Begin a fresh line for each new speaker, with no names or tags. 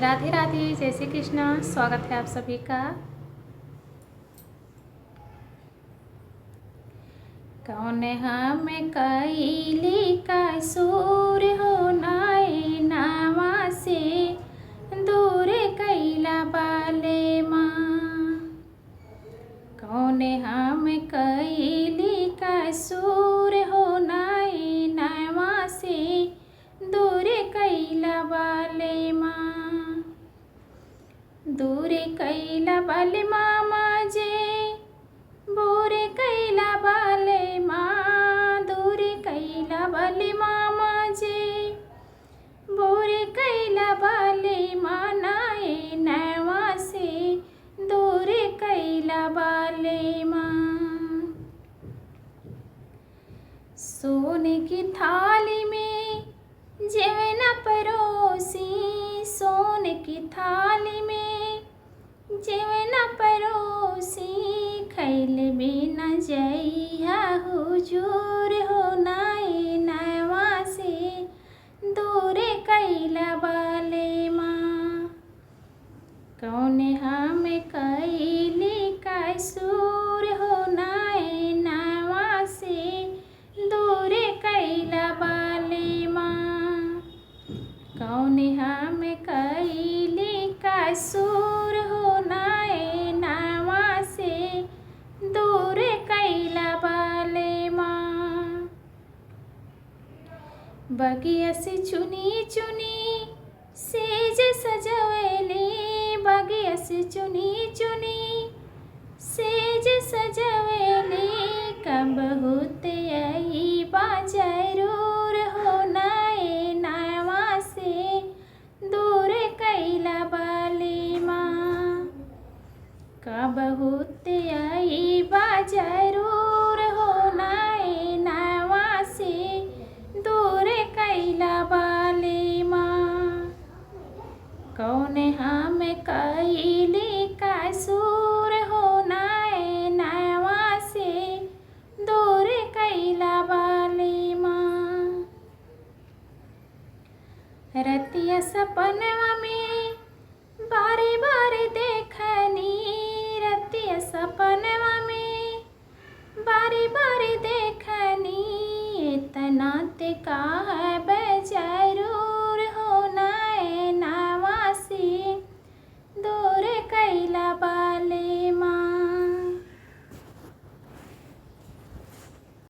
राधे राधे, जय श्री कृष्णा। स्वागत है आप सभी का। कौन हम कैली कसूर हो नाए नावा से दूर कैला बाले माँ। कौन हम कैली कसूर हो नाए नावा से दूर कैला बाले माँ। दूर कैला बाले मामा जे बोर कैला बाले माँ। दूर कैला बाले मामा जे बोर कैला बाले माँ नाए नैवा से दूर कैला बाले माँ। सोने की थाली में जेवना परोसी, सोने की थाली में जेवना परोसी, खैल बिना जइहा हुजूर हो नाए नैवा से दूर कैला बाले माँ। कौन हम कैली कसूर हो नाए नैवा से दूर कैला बाले माँ। कौन हम कैली कसूर हो नाए नैवा से दूर कैला बाले माँ। बगिया से चुनी चुनी सेज सजवेली, बगिया से चुनी चुनी सेज सजवेली, कब होते आई बा जरूर हो नाए नैवा से दूर कैला बाले माँ। कब होते आई बा जरूर हो नाए नैवा से दूर कैला बाले माँ। कौन हम कैली कसूर हो नाए नैवा से दूर कैला बाले माँ। रतिया सपनवा में बारे बारे देखनी, रतिया सपनवा में बारे बारे देखनी, इतना ते का